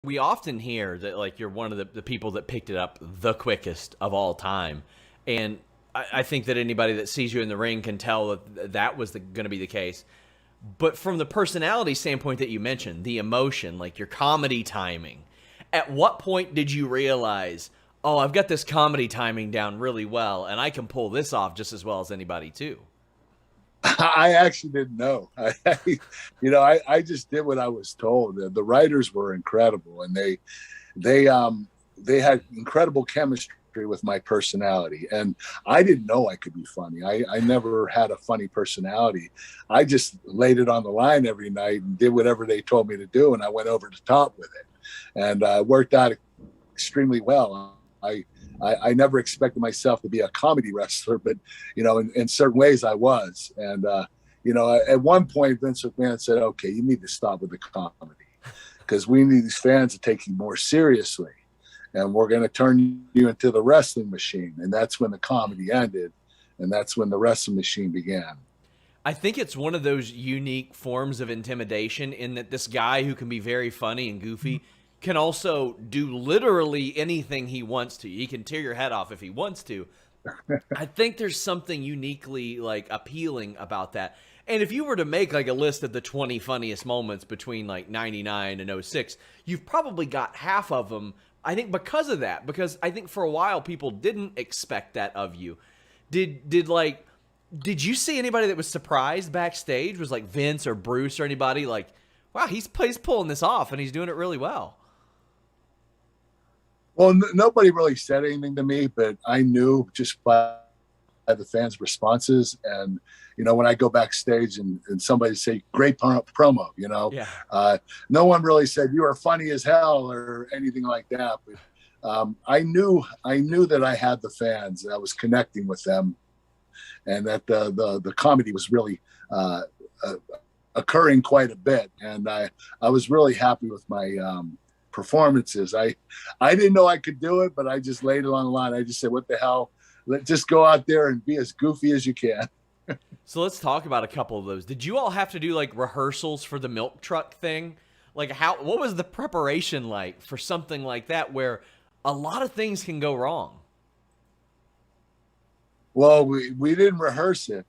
We often hear that like you're one of the people that picked it up the quickest of all time, and I think that anybody that sees you in the ring can tell that that was going to be the case. But from the personality standpoint that you mentioned, the emotion, like your comedy timing, at what point did you realize, oh, I've got this comedy timing down really well, and I can pull this off just as well as anybody too? I actually didn't know. I just did what I was told. The writers were incredible, and they they had incredible chemistry with my personality, and I didn't know I could be funny. I never had a funny personality. I just laid it on the line every night and did whatever they told me to do, and I went over the top with it, and worked out extremely well. I never expected myself to be a comedy wrestler, but in certain ways I was. And at one point Vince McMahon said, "Okay, you need to stop with the comedy because we need these fans to take you more seriously, and we're going to turn you into the wrestling machine." And that's when the comedy ended, and that's when the wrestling machine began. I think it's one of those unique forms of intimidation in that this guy who can be very funny and goofy can also do literally anything he wants to. He can tear your head off if he wants to. I think there's something uniquely like appealing about that. And if you were to make like a list of the 20 funniest moments between like 99 and '06, you've probably got half of them. I think because of that, because I think for a while people didn't expect that of you. Did you see anybody that was surprised backstage? Was like Vince or Bruce or anybody like, wow, he's pulling this off and he's doing it really well? Well, nobody really said anything to me, but I knew just by the fans' responses. And, when I go backstage and somebody say, "Great promo," Yeah. no one really said, "You are funny as hell" or anything like that. But I knew that I had the fans, and I was connecting with them, and that the comedy was really uh, occurring quite a bit. And I was really happy with my performances. I didn't know I could do it, but I just laid it on the line. I just said, "What the hell? Just go out there and be as goofy as you can." So let's talk about a couple of those. Did you all have to do like rehearsals for the milk truck thing? Like what was the preparation like for something like that where a lot of things can go wrong? Well, we didn't rehearse it.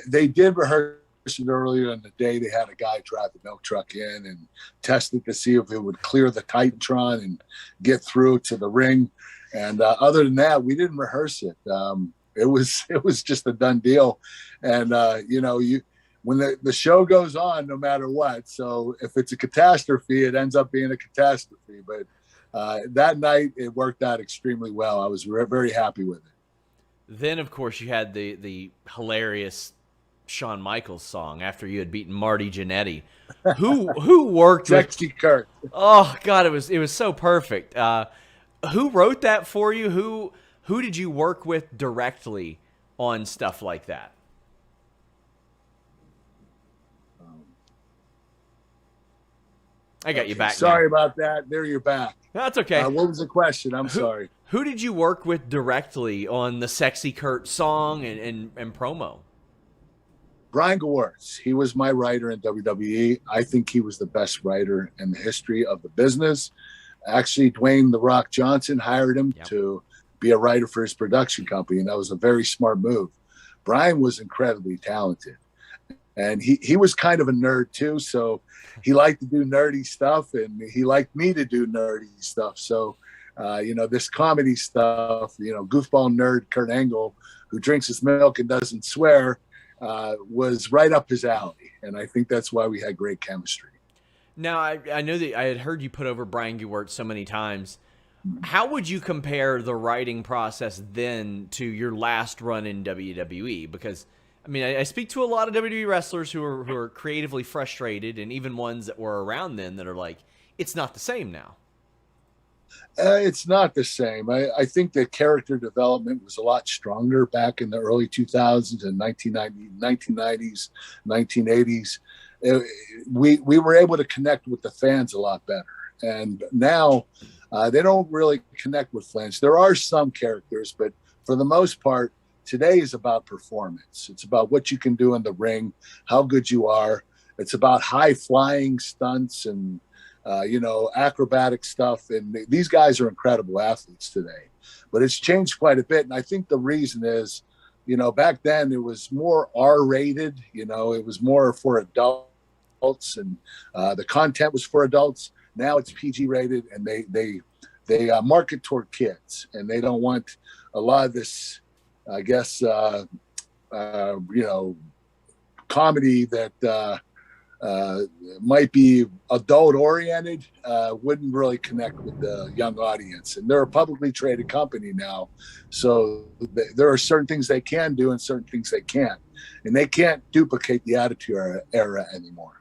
They did rehearse it earlier in the day. They had a guy drive the milk truck in and test it to see if it would clear the Titantron and get through to the ring. And other than that, we didn't rehearse it. It was just a done deal. And you when the show goes on, no matter what. So if it's a catastrophe, it ends up being a catastrophe. But that night, it worked out extremely well. I was very happy with it. Then of course you had the hilarious Shawn Michaels song after you had beaten Marty Jannetty. Who worked with Sexy Kurt. Oh God, it was so perfect. Who wrote that for you? Who did you work with directly on stuff like that? I got you Okay, back now. sorry about that. There you're back. That's okay. What was the question? I'm sorry. Who did you work with directly on the Sexy Kurt song and promo? Brian Gewirtz. He was my writer in WWE. I think he was the best writer in the history of the business. Actually, Dwayne "The Rock" Johnson hired him Yep. to be a writer for his production company, and that was a very smart move. Brian was incredibly talented, and he was kind of a nerd too, so he liked to do nerdy stuff, and he liked me to do nerdy stuff. So, this comedy stuff, goofball nerd Kurt Angle, who drinks his milk and doesn't swear, was right up his alley, and I think that's why we had great chemistry. Now I know that I had heard you put over Brian Gewirtz so many times. How would you compare the writing process then to your last run in WWE? Because I mean, I speak to a lot of WWE wrestlers who are creatively frustrated, and even ones that were around then that are like, it's not the same now. It's not the same. I think the character development was a lot stronger back in the early 2000s and 1990s, 1980s. We were able to connect with the fans a lot better. And now they don't really connect with fans. There are some characters, but for the most part, today is about performance. It's about what you can do in the ring, how good you are. It's about high flying stunts and acrobatic stuff. And these guys are incredible athletes today, but it's changed quite a bit. And I think the reason is, back then it was more R-rated, it was more for adults, and the content was for adults. Now it's PG rated, and they market toward kids, and they don't want a lot of this, I guess, comedy that might be adult oriented, wouldn't really connect with the young audience. And they're a publicly traded company now, so there are certain things they can do and certain things they can't, and they can't duplicate the Attitude Era anymore.